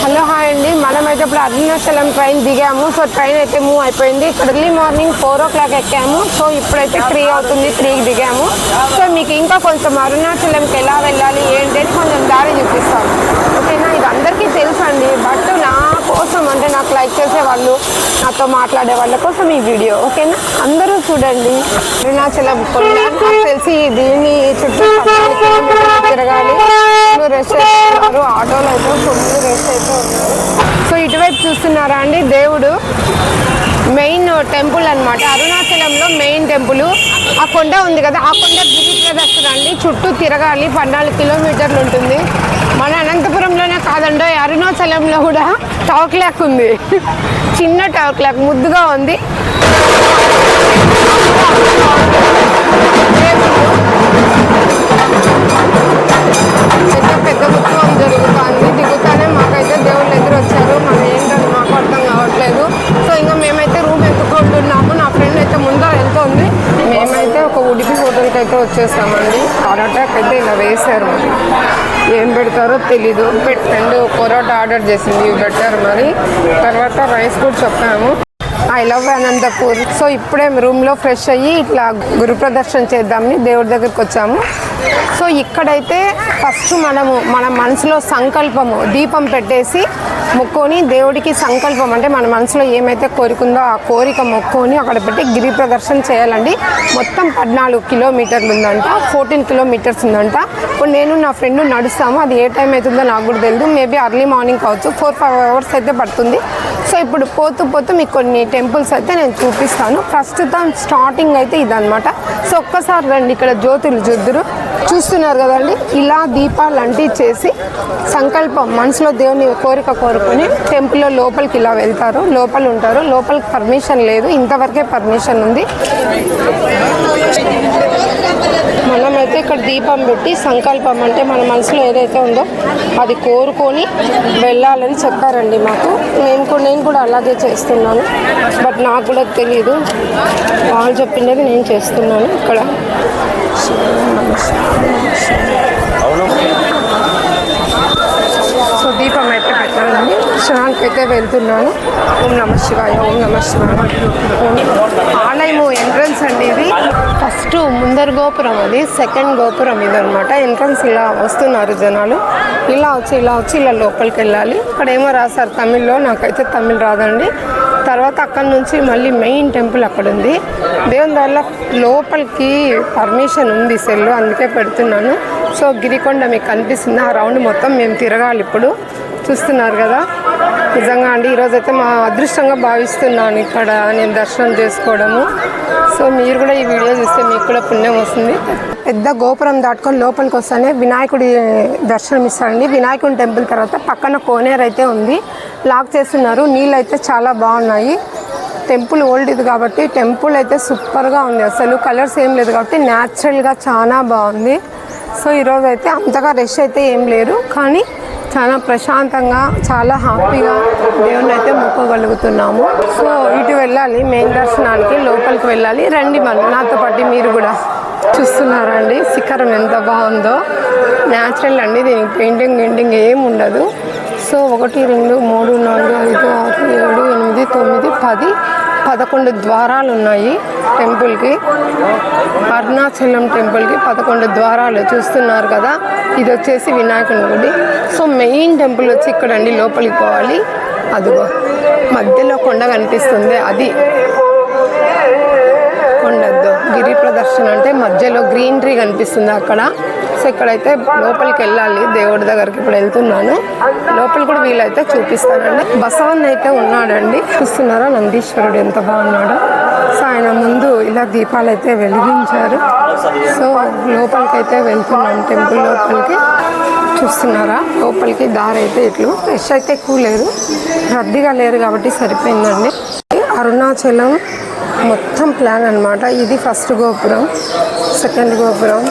Hello hi అండి, మనమైతే ఇప్పుడు అరుణాచలం ట్రైన్ దిగాము. సో ట్రైన్ అయితే మూవ్ అయిపోయింది. ఇక్కడ ఎర్లీ మార్నింగ్ 4 o'clock ఎక్కాము. సో ఇప్పుడైతే 3 అవుతుంది, 3కి దిగాము. సో మీకు ఇంకా కొంచెం అరుణాచలంకి ఎలా వెళ్ళాలి ఏంటి అని కొంచెం దారి చూపిస్తాను, ఓకేనా? ఇది అందరికీ తెలుసు అండి, బట్ నా కోసం అంటే నాకు లైక్ చేసే వాళ్ళు, నాతో మాట్లాడే వాళ్ళ కోసం ఈ వీడియో, ఓకేనా? అందరూ చూడండి. అరుణాచలం కొండ నాకు తెలిసి దీన్ని చుట్టూ తిరగాలి. రెస్ట్ చేస్తున్నారు, ఆటోలో అయితే ఫుల్ రెస్ట్ అయితే ఉన్నారు. సో ఇటువైపు చూస్తున్నారా అండి, దేవుడు మెయిన్ టెంపుల్ అనమాట. అరుణాచలంలో మెయిన్ టెంపుల్ ఆ కొండ ఉంది కదా, ఆ కొండ గిరి ప్రదక్షిణ అండి. చుట్టూ తిరగాలి, 14 కిలోమీటర్లు ఉంటుంది. మన అనంతపురంలోనే కాదండి, అరుణాచలంలో కూడా టవర్ క్లాక్ ఉంది. చిన్న టవర్ క్లాక్ ముద్దుగా ఉంది. పెద్ద ఉత్సవం జరుగుతుంది. దిగుతానే మాకైతే దేవుళ్ళు ఎదురు వచ్చారు. మనం ఏంటని మాకు అర్థం కావట్లేదు. సో ఇంకా మేమైతే రూమ్ ఎత్తుకుంటున్నాము. నా ఫ్రెండ్ అయితే ముందర వెళ్తుంది. మేమైతే ఒక ఉడిపి హోటల్కి అయితే వచ్చేసామండి. పరోటాకి అయితే ఇలా వేశారు, ఏం పెడతారో తెలీదు. ఫ్రెండ్ పరోటా ఆర్డర్ చేసింది, ఇవి పెట్టారు. మరి తర్వాత రైస్ కూడా చెప్పాము. I love Anantapur. సో ఇప్పుడే రూమ్లో ఫ్రెష్ అయ్యి ఇట్లా గురు ప్రదర్శన చేద్దామని దేవుడి దగ్గరికి వచ్చాము. సో ఇక్కడైతే ఫస్ట్ మన మనసులో సంకల్పము దీపం పెట్టేసి మొక్కుని దేవుడికి సంకల్పం అంటే మన మనసులో ఏమైతే కోరికుందో ఆ కోరిక మొక్కుని అక్కడ పెట్టి గిరి ప్రదర్శన చేయాలండి. మొత్తం 14 కిలోమీటర్లు ఉందంట, 14 కిలోమీటర్స్ ఉందంట. ఇప్పుడు నేను నా ఫ్రెండ్ నడుస్తాము. అది ఏ టైం అవుతుందో నాకు కూడా తెలియదు. మేబీ అర్లీ మార్నింగ్ కావచ్చు, 4-5 అవర్స్ అయితే పడుతుంది. సో ఇప్పుడు పోతూ మీకు కొన్ని టెంపుల్స్ అయితే నేను చూపిస్తాను. ప్రస్తుతం స్టార్టింగ్ అయితే ఇదనమాట. సో ఒక్కసారి రండి, ఇక్కడ జ్యోతులు చూస్తున్నారు కదండి. ఇలా దీపాలు అంటించేసి సంకల్పం మనసులో దేవుని కోరిక కోరుకొని టెంపుల్లో లోపలికి ఇలా వెళ్తారు, లోపల ఉంటారు. లోపలికి పర్మిషన్ లేదు, ఇంతవరకే పర్మిషన్ ఉంది. మనమైతే ఇక్కడ దీపం పెట్టి సంకల్పం అంటే మన మనసులో ఏదైతే ఉందో అది కోరుకొని వెళ్ళాలని చెప్పారండి మాకు. నేను కూడా అలాగే చేస్తున్నాను, బట్ నాకు కూడా తెలియదు. వాళ్ళు చెప్పిండేది నేను చేస్తున్నాను. ఇక్కడ సో దీపం అయితే పెట్టాలండి. దర్శనానికి అయితే వెళ్తున్నాను. ఓం నమ శివాయ, ఓం నమ శివాయ. ఆలయము ఎంట్రన్స్ అండి ఇది. ఫస్ట్ ముందర గోపురం, అది సెకండ్ గోపురం ఇదనమాట. ఎంట్రన్స్ ఇలా వస్తున్నారు జనాలు. ఇలా వచ్చి ఇలా లోపలికి వెళ్ళాలి. ఇక్కడ ఏమో రాశారు తమిళ్లో, నాకైతే తమిళ్ రాదండి. తర్వాత అక్కడ నుంచి మళ్ళీ మెయిన్ టెంపుల్ అక్కడ ఉంది. దేవుని వల్ల లోపలికి పర్మిషన్ ఉంది సెల్లు, అందుకే పెడుతున్నాను. సో గిరికొండ మీకు కనిపిస్తుంది, ఆ రౌండ్ మొత్తం మేము తిరగాలి. ఇప్పుడు చూస్తున్నారు కదా, నిజంగా అండి ఈరోజైతే మా అదృష్టంగా భావిస్తున్నాను ఇక్కడ నేను దర్శనం చేసుకోవడము. సో మీరు కూడా ఈ వీడియో చూస్తే మీకు కూడా పుణ్యం వస్తుంది. పెద్ద గోపురం దాటుకొని లోపలికి వస్తానే వినాయకుడి దర్శనం ఇస్తారండి. వినాయకుడి టెంపుల్ తర్వాత పక్కన కోనేరు అయితే ఉంది, లాక్ చేస్తున్నారు. నీళ్ళు అయితే చాలా బాగున్నాయి. టెంపుల్ ఓల్డ్ ఇది కాబట్టి టెంపుల్ అయితే సూపర్గా ఉంది. అసలు కలర్స్ ఏం లేదు కాబట్టి న్యాచురల్గా చాలా బాగుంది. సో ఈరోజు అయితే అంతగా రష్ అయితే ఏం లేరు, కానీ చాలా ప్రశాంతంగా చాలా హ్యాపీగా దేవుణ్ణి అయితే మొక్కగలుగుతున్నాము. సో ఇటు వెళ్ళాలి, మెయిన్ దర్శనానికి లోపలికి వెళ్ళాలి. రండి మనం నాతో పాటు మీరు కూడా. చూస్తున్నారండి శిఖరం ఎంత బాగుందో, న్యాచురల్ అండి. దీనికి పెయింటింగ్ ఏం ఉండదు. సో 1 2 3 4 5 6 7 8 9 10 11 ద్వారాలు ఉన్నాయి టెంపుల్కి. అరుణాచలం టెంపుల్కి 11 ద్వారాలు చూస్తున్నారు కదా. ఇది వచ్చేసి వినాయకుని గుడి. సో మెయిన్ టెంపుల్ వచ్చి ఇక్కడ అండి, లోపలికి పోవాలి. అదిగో మధ్యలో కొండ కనిపిస్తుంది, అది కొండద్దు. గిరి ప్రదర్శన అంటే మధ్యలో గ్రీనరీ కనిపిస్తుంది అక్కడ. సో ఇక్కడైతే లోపలికి వెళ్ళాలి దేవుడి దగ్గరికి. ఇప్పుడు వెళ్తున్నాను, లోపల కూడా వీలైతే చూపిస్తానండి. బసవన్ అయితే ఉన్నాడండి, చూస్తున్నారా నందీశ్వరుడు ఎంత బాగున్నాడో. సో ఆయన ముందు ఇలా దీపాలు అయితే వెలిగించారు. సో లోపలికి అయితే వెళ్తున్నాను, టెంపుల్ లోపలికి. చూస్తున్నారా లోపలికి దారి అయితే ఇట్లు. రష్ అయితే ఎక్కువ లేరు, రద్దీగా లేరు కాబట్టి సరిపోయిందండి. అరుణాచలం మొత్తం ప్లాన్ అనమాట. ఇది ఫస్ట్ గోపురం, సెకండ్ గోపురం,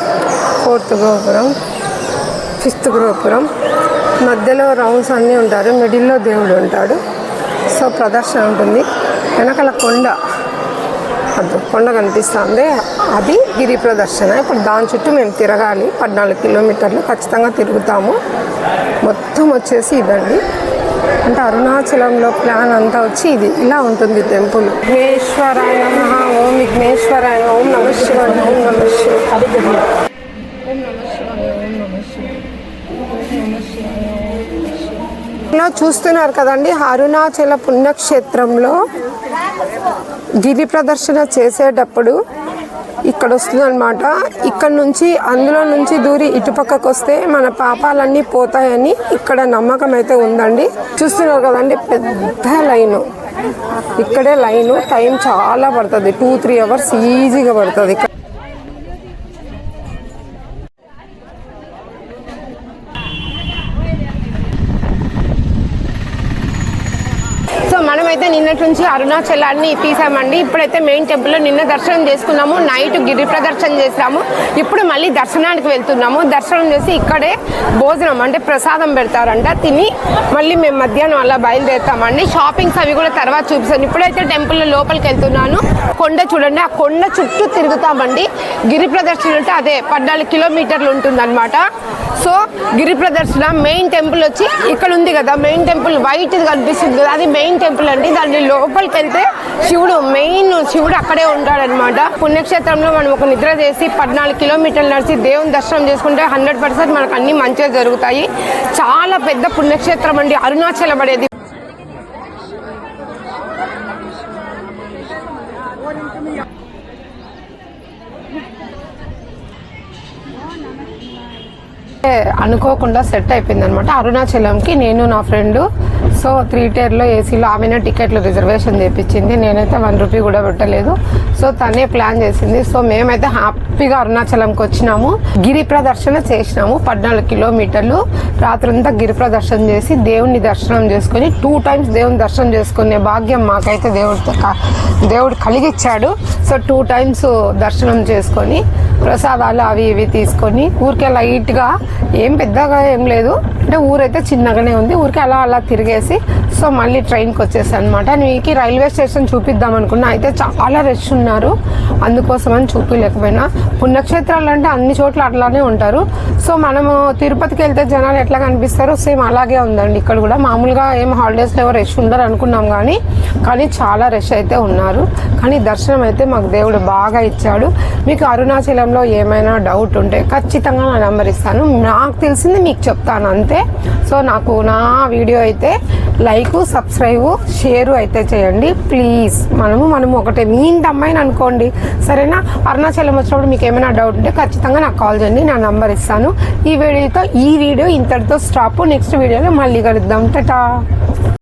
4th గోపురం, 5th గోపురం. మధ్యలో రౌండ్స్ అన్నీ ఉంటారు, మిడిల్లో దేవుడు ఉంటాడు. సో ప్రదర్శన ఉంటుంది. వెనకాల కొండ కనిపిస్తుంది, అది గిరి ప్రదర్శన. ఇప్పుడు దాని చుట్టూ మేము తిరగాలి. 14 కిలోమీటర్లు ఖచ్చితంగా తిరుగుతాము. మొత్తం వచ్చేసి ఇదండి. అంటే అరుణాచలంలో ప్లాన్ అంతా వచ్చి ఇది ఇలా ఉంటుంది టెంపుల్. విఘ్నేశ్వరాయ నమః, ఓం విఘ్నేశ్వరాయ, ఓం నమః శివాయ, ఓం నమః శివాయ, ఓం నమః శివాయ, ఓం నమః శివాయ, ఓం నమః శివాయ. చూస్తున్నారు కదండి, అరుణాచల పుణ్యక్షేత్రంలో గిరి ప్రదర్శన చేసేటప్పుడు ఇక్కడ వస్తుందన్నమాట. ఇక్కడ నుంచి అందులో నుంచి దూరి ఇటుపక్కకు వస్తే మన పాపాలన్నీ పోతాయని ఇక్కడ నమ్మకం అయితే ఉందండి. చూస్తున్నారు కదండి, పెద్ద లైను. ఇక్కడే లైను. టైం చాలా పడుతుంది, 2-3 అవర్స్ ఈజీగా పడుతుంది. సో మనమైతే నిన్నటి నుంచి అరుణాచలాన్ని తీసామండి. ఇప్పుడైతే మెయిన్ టెంపుల్లో నిన్న దర్శనం చేసుకున్నాము, నైట్ గిరి ప్రదర్శన చేసాము. ఇప్పుడు మళ్ళీ దర్శనానికి వెళ్తున్నాము. దర్శనం చేసి ఇక్కడే భోజనం అంటే ప్రసాదం పెడతారంట, తిని మళ్ళీ మేము మధ్యాహ్నం అలా బయలుదేరుతామండి. షాపింగ్స్ అవి కూడా తర్వాత చూపిస్తాను. ఇప్పుడైతే టెంపుల్ లోపలికి వెళ్తున్నాను. కొండ చూడండి, ఆ కొండ చుట్టూ తిరుగుతామండి. గిరి ప్రదర్శన అంటే అదే 14 కిలోమీటర్లు ఉంటుంది అనమాట. సో గిరి ప్రదర్శన మెయిన్ టెంపుల్ వచ్చి ఇక్కడ ఉంది కదా, మెయిన్ టెంపుల్ వైట్ కనిపిస్తుంది కదా, అది మెయిన్ టెంపుల్ అండి. దాని లోపలికి వెళ్తే శివుడు అక్కడే ఉంటాడనమాట. పుణ్యక్షేత్రంలో మనం ఒక నిద్ర చేసి 14 కిలోమీటర్లు నడిచి దేవుని దర్శనం చేసుకుంటే 100% మనకు అన్ని మంచిగా జరుగుతాయి. చాలా పెద్ద పుణ్యక్షేత్రం అండి అరుణాచలం అనేది. అనుకోకుండా సెట్ అయిపోయింది అనమాట. అరుణాచలంకి నేను నా ఫ్రెండ్ సో 3 tier ఏసీలో ఆమెనే టికెట్లు రిజర్వేషన్ చేయించింది. నేనైతే 1 రూపీ కూడా పెట్టలేదు. సో తనే ప్లాన్ చేసింది. సో మేమైతే హ్యాపీగా అరుణాచలంకి వచ్చినాము. గిరి ప్రదర్శన చేసినాము 14 కిలోమీటర్లు. రాత్రంతా గిరి ప్రదర్శన చేసి దేవుని దర్శనం చేసుకొని 2 times దేవుని దర్శనం చేసుకునే భాగ్యం మాకైతే దేవుడు కలిగిచ్చాడు. సో 2 times దర్శనం చేసుకొని ప్రసాదాలు అవి ఇవి తీసుకొని ఊరికే లైట్గా ఏం పెద్దగా ఏం లేదు, అంటే ఊరైతే చిన్నగానే ఉంది. ఊరికే అలా తిరిగేసి సో మళ్ళీ ట్రైన్కి వచ్చేసాను అనమాట. మీకు రైల్వే స్టేషన్ చూపిద్దాం అనుకున్నా, అయితే చాలా రష్ ఉన్నారు, అందుకోసమని చూపించలేకపోయినా. పుణ్యక్షేత్రాలు అంటే అన్ని చోట్ల అట్లానే ఉంటారు. సో మనము తిరుపతికి వెళ్తే జనాలు ఎట్లా కనిపిస్తారో సేమ్ అలాగే ఉందండి ఇక్కడ కూడా. మామూలుగా ఏం హాలిడేస్లో ఎవరు రష్ ఉండరు అనుకున్నాం, కానీ చాలా రష్ అయితే ఉన్నారు. కానీ దర్శనం అయితే మాకు దేవుడు బాగా ఇచ్చాడు. మీకు అరుణాచలంలో ఏమైనా డౌట్ ఉంటే ఖచ్చితంగా నా నెంబర్ ఇస్తాను. నాకు తెలిసింది మీకు చెప్తాను అంతే. సో నాకు నా వీడియో అయితే లైక్, సబ్స్క్రైబ్, షేరు అయితే చేయండి ప్లీజ్. మనము ఒకటే మీ ఇంటి అమ్మాయిని అనుకోండి, సరేనా? అరుణాచలం వచ్చినప్పుడు మీకు ఏమైనా డౌట్ ఉంటే ఖచ్చితంగా నాకు కాల్ చేయండి, నా నంబర్ ఇస్తాను. ఈ వీడియో ఇంతటితో స్టాప్. నెక్స్ట్ వీడియోలో మళ్ళీ కలుద్దాం. టాటా.